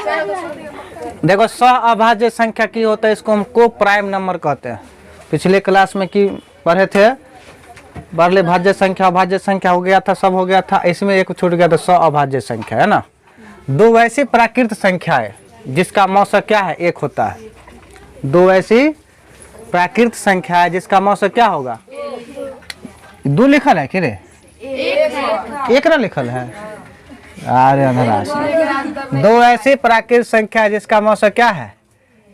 देखो सहअभाज्य संख्या की होता है, इसको हम को प्राइम नंबर कहते हैं। पिछले क्लास में की पढ़े थे, बरले भाज्य संख्या अभाज्य संख्या हो गया था, सब हो गया था, इसमें एक छूट गया था सहअभाज्य संख्या, है ना। दो वैसी प्राकृत संख्या है जिसका मौसा क्या है, एक होता है। दो ऐसी प्राकृत संख्या है जिसका मौसा क्या होगा, दो लिखल है कि रे, एक ना लिखल है, अरे दो ऐसी प्राकृत संख्या है जिसका मौसा क्या है,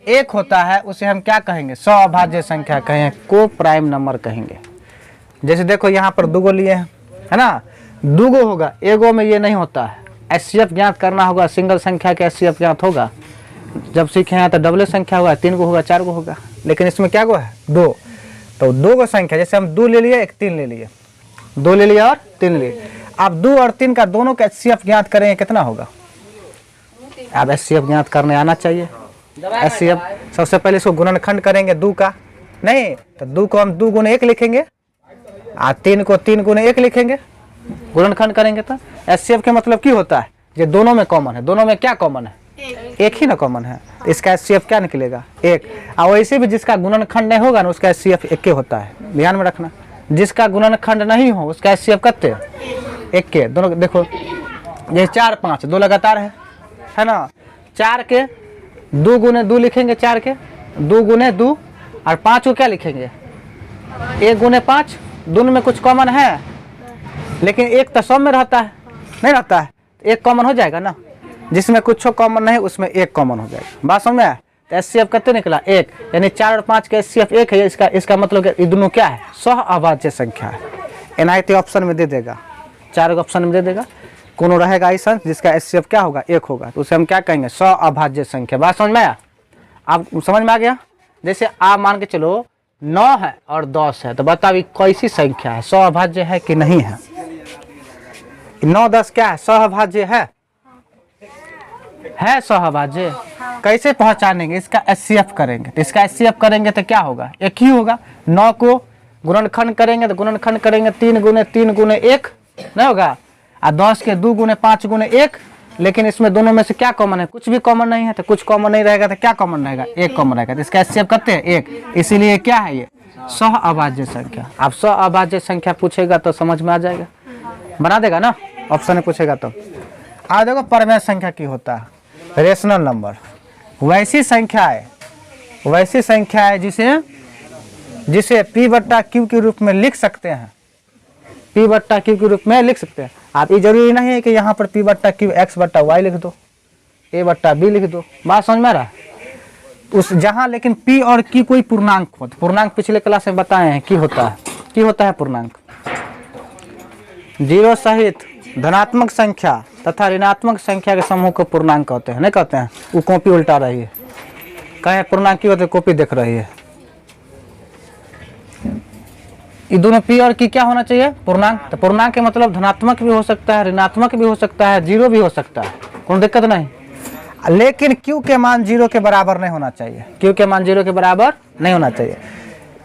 एक होता है, उसे हम क्या कहेंगे, सहअभाज्य संख्या कहेंगे, को प्राइम नंबर कहेंगे। जैसे देखो यहाँ पर दूगो लिए हैं, है ना, दूगो होगा, एगो में ये नहीं होता है। एचसीएफ ज्ञात करना होगा, सिंगल संख्या के एचसीएफ ज्ञात होगा, जब सीखे हैं तो डबल संख्या होगा, 3 गो होगा, 4 गो होगा, लेकिन इसमें क्या गो है, 2। तो 2 गो संख्या, जैसे हम 2 ले लिए, एक 3 ले लिए, 2 ले लिया और 3 ले लिए। अब 2 और 3 का दोनों का एचसीएफ ज्ञात करेंगे, कितना होगा। अब एचसीएफ ज्ञात करने आना चाहिए। एचसीएफ सबसे पहले इसको गुणनखंड करेंगे 2 का, नहीं तो 2 को हम 2 गुने 1 लिखेंगे, और 3 को 3 गुने 1 लिखेंगे, गुणनखंड करेंगे। तो एचसीएफ के मतलब क्या होता है, ये दोनों में कॉमन है, दोनों में क्या कॉमन है, एक ही ना कॉमन है, इसका एचसीएफ क्या निकलेगा, 1। और वैसे भी जिसका गुणनखंड नहीं होगा ना, उसका एचसीएफ 1 होता है, ध्यान में रखना। जिसका गुणनखंड नहीं हो उसका एचसीएफ कितने, 1 दोनों। देखो ये 4 5 2 लगातार है ना, 4 के 2 गुने 2 लिखेंगे, 4 के 2 गुने 2, और 5 को क्या लिखेंगे, 1 गुने 5। दोनों में कुछ कॉमन है, लेकिन एक तो सब में रहता है, नहीं रहता है, एक कॉमन हो जाएगा ना। जिसमें कुछ कॉमन नहीं उसमें एक कॉमन हो जाएगा। बात समझ में आया। तो एचसीएफ कितने निकला, 1, यानी 4 और 5 का एचसीएफ 1 है। इसका मतलब ये दोनों क्या है, सहअभाज्य संख्या है। एनआईटी ऑप्शन में दे देगा, 4 ऑप्शन में दे देगा, कोनो रहेगा ऐसा जिसका एचसीएफ क्या होगा, 1 होगा, तो उसे हम क्या कहेंगे, सहअभाज्य संख्या। बात समझ में आया, आप समझ में आ गया। जैसे आप मान के चलो 9 है और 10 है, तो बताओ कैसी संख्या है, सहअभाज्य है कि नहीं है। 9 10 क्या है, सहअभाज्य है सहअभाज्य। कैसे पहचानेंगे, इसका एचसीएफ करेंगे। तो इसका एचसीएफ करेंगे तो क्या होगा, 1 ही होगा। 9 को गुणनखंड करेंगे तो गुणनखंड करेंगे 3 गुने 3 गुने 1 नहीं होगा, और 10 के 2 गुने 5 गुने 1। लेकिन इसमें दोनों में से क्या कॉमन है, कुछ भी कॉमन नहीं है। तो कुछ कॉमन नहीं रहेगा तो क्या कॉमन रहेगा, 1 कॉमन रहेगा। तो इसका एचसीएफ करते हैं 1, इसीलिए क्या है ये सहअभाज्य संख्या। अब सहअभाज्य संख्या पूछेगा तो समझ में आ जाएगा, बना देगा ना, ऑप्शन में पूछेगा तो। आज देखो परमेय संख्या की होता है, रेशनल नंबर। वैसी संख्या है जिसे P/Q के रूप में लिख सकते हैं, P/Q के रूप में लिख सकते हैं। आप ये जरूरी नहीं है कि यहाँ पर P/Q X/Y लिख दो, A/B लिख दो। बात समझ में आ रहा है उस जहाँ, लेकिन P और Q कोई पूर्णांक हो। पूर्णांक पिछले क्लास में बताए हैं की होता है पूर्णांक, 0 सहित धनात्मक संख्या तथा ऋणात्मक संख्या के समूह को पूर्णांक कहते हैं, नहीं कहते हैं। वो कॉपी उल्टा रही है, कहे पूर्णांक की होते, कॉपी देख रही है। ये दोनों P और Q क्या होना चाहिए, पूर्णांक। तो पूर्णांक के मतलब धनात्मक भी हो सकता है, ऋणात्मक भी हो सकता है, 0 भी हो सकता है, कोई दिक्कत नहीं। लेकिन Q के मान 0 के बराबर नहीं होना चाहिए, Q के मान 0 के बराबर नहीं होना चाहिए।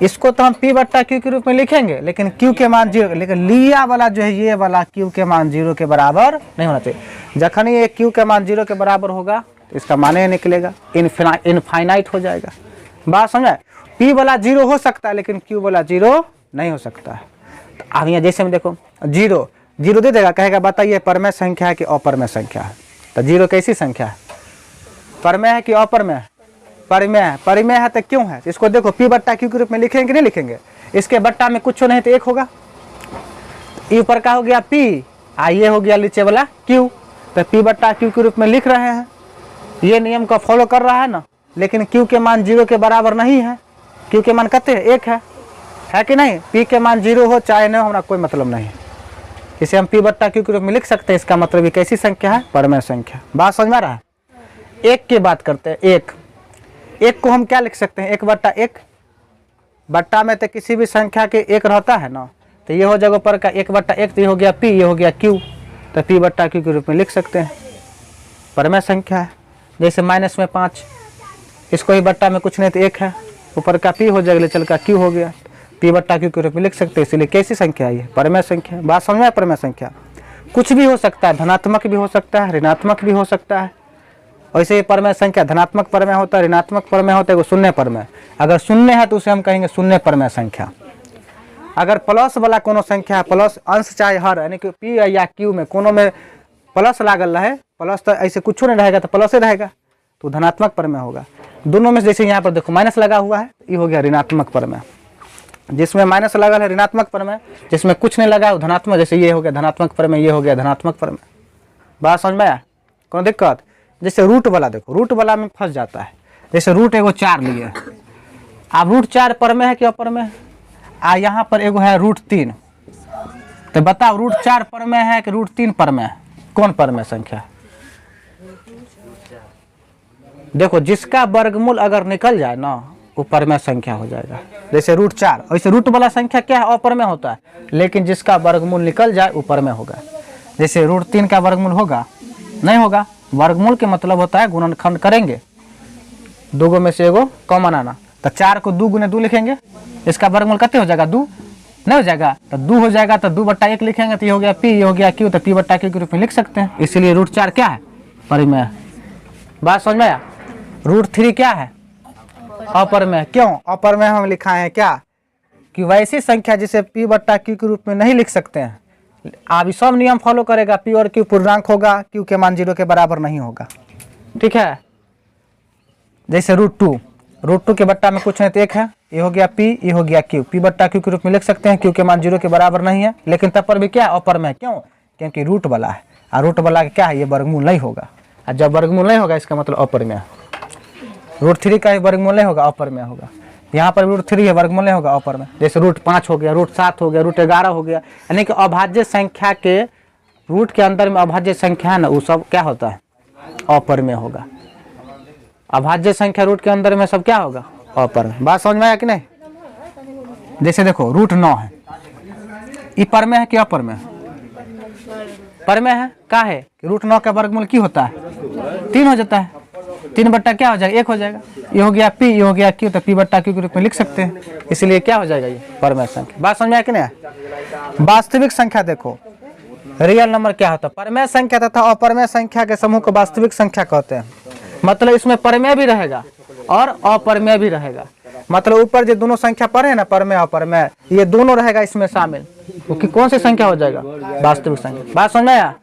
इसको तो हम P/Q के रूप में लिखेंगे, लेकिन Q के मान 0, लेकिन लिया वाला जो है ये वाला Q के मान 0 के बराबर नहीं होना चाहिए। जखन ये Q के मान 0 के बराबर होगा तो इसका मान ही निकलेगा, इनफाइनाइट हो जाएगा। बात समझे, P वाला 0 हो सकता है लेकिन Q वाला 0 नहीं हो सकता है। तो अब यहाँ जैसे में देखो 0 दे देगा, कहेगा बताइए परमेय संख्या है कि अपरमेय संख्या है। तो 0 कैसी संख्या है, परमेय है कि अपरमेय है, परिमेय है। तो क्यों है, इसको देखो P/Q के रूप में लिखेंगे नहीं लिखेंगे, इसके बट्टा में कुछ नहीं तो 1 होगा। ये ऊपर का हो गया P, ये हो गया नीचे वाला Q। तो P/Q के रूप में लिख रहे हैं, ये नियम को फॉलो कर रहा है ना। लेकिन Q के मान 0 के बराबर नहीं है, Q के मान कितने 1 है कि नहीं। P के मान 0 हो चाहे नहीं, हमारा कोई मतलब नहीं। इसे हम P/Q के रूप में लिख सकते हैं। इसका मतलब ये कैसी संख्या है, परमेय संख्या। बात समझ में आ रहा है। 1 की बात करते हैं, 1 को हम क्या लिख सकते हैं, 1/1। बट्टा में तो किसी भी संख्या के 1 रहता है ना, तो ये हो जगह पर का 1/1, तो ये हो गया P, ये हो गया Q। तो P/Q के रूप में लिख सकते हैं, परमेय संख्या है। जैसे -5, इसको ही बट्टा में कुछ नहीं तो 1 है, ऊपर का P हो जाएगा, चल का Q हो गया। P/Q के रूप में लिख सकते हैं, इसलिए कैसी संख्या है ये, परमेय संख्या। बात समझ में, परमेय संख्या कुछ भी हो सकता है, धनात्मक भी हो सकता है, ऋणात्मक भी हो सकता है, वैसे ही परमेय संख्या धनात्मक परमेय होता है, ऋणात्मक परमेय होता है, वो शून्य परमेय। अगर शून्य है तो उसे हम कहेंगे शून्य परमेय संख्या। अगर प्लस वाला कोनो संख्या है, प्लस अंश चाहे हर, यानी कि पी या क्यू में कोनो में प्लस लागल रहे, प्लस तो ऐसे कुछ नहीं रहेगा तो प्लस ही रहेगा, तो धनात्मक परमेय होगा। दोनों में जैसे यहाँ पर देखो माइनस लगा हुआ है, ये हो गया ऋणात्मक परमेय। जिसमें माइनस लगा है ऋणात्मक परमेय, जिसमें कुछ नहीं लगा है वो धनात्मक, जैसे ये हो गया धनात्मक परमेय, ये हो गया धनात्मक परमेय। बात समझ में आया? कौन दिक्कत? जैसे रूट वाला देखो, रूट वाला में फंस जाता है। जैसे रूट एगो 4 लिए, अब रूट 4 परमेय है कि अपरमेय? यहाँ पर एगो है रूट 3, तो बताओ रूट 4 परमेय है कि रूट 3 परमेय है? कौन परमेय संख्या? देखो जिसका वर्गमूल अगर निकल जाए ना वो परमेय संख्या हो जाएगा। जैसे रूट 4, वैसे रूट वाला संख्या क्या है? अपरमेय होता है, लेकिन जिसका वर्गमूल निकल जाए वो परमेय होगा। जैसे रूट 3 का वर्गमूल होगा? नहीं होगा। वर्गमूल के मतलब होता है गुणनखंड करेंगे, दो में से एगो कॉमन आना, तो 4 को 2 गुने 2 लिखेंगे, इसका वर्गमूल कितने हो जाएगा? 2 नहीं हो जाएगा, तो 2 हो जाएगा, तो 2/1 लिखेंगे, तो ये हो गया पी, ये हो गया क्यू, तो p/q के रूप में लिख सकते हैं। इसलिए रूट 4 क्या है? परमेय। बात समझ में आया? रूट 3 क्या है? अपरमेय। क्यों अपरमेय हम लिखा है? क्या कि वैसी संख्या जिसे p/q के रूप में नहीं लिख सकते हैं। आप सब नियम फॉलो करेगा, p और q पूर्णांक होगा, q के मान 0 के बराबर नहीं होगा, ठीक है। जैसे रूट 2 के बट्टा में कुछ नहीं तो 1 है, ये हो गया p, ये हो गया q, p/q के रूप में लिख सकते हैं, q के मान 0 के बराबर नहीं है, लेकिन तब पर भी क्या अपरमेय। क्यों? क्योंकि रूट वाला है, और रूट वाला क्या है? ये वर्गमूल नहीं होगा, और जब वर्गमूल नहीं होगा इसका मतलब अपरमेय। रूट 3 का ही वर्गमूल नहीं होगा, अपरमेय होगा। यहाँ पर रूट 3 है, वर्गमूल नहीं होगा, अपरमेय। जैसे रूट 5 हो गया, रूट 7 हो गया, रूट 11 हो गया, यानी कि अभाज्य संख्या के रूट के अंदर में अभाज्य संख्या है ना, वो सब क्या होता है? अपरमेय होगा। अभाज्य संख्या रूट के अंदर में सब क्या होगा? अपरमेय। बात समझ में आया कि नहीं? जैसे देखो रूट 9 है, ये परमेय है कि अपरमेय? परमेय है। का है कि रूट 9 का वर्गमूल की होता है? 3 हो जाता है, 3 क्या हो जाएगा? 1 हो जाएगा। ये हो गया p, ये हो गया q, तो p/q के रूप में लिख सकते हैं, इसलिए क्या हो जाएगा? ये परमेय संख्या। बात समझ में आया कि नहीं? वास्तविक संख्या देखो, रियल नंबर क्या होता है? परमेय संख्या तथा अपरमेय संख्या के समूह को वास्तविक संख्या कहते हैं। मतलब इसमें परमेय भी रहेगा और अपरमेय भी रहेगा। मतलब ऊपर जो दोनों संख्या पढ़े ना, परमेय अपरमेय, ये दोनों रहेगा इसमें शामिल, क्योंकि कौन सी संख्या हो जाएगा? वास्तविक संख्या। बात समझ में आया?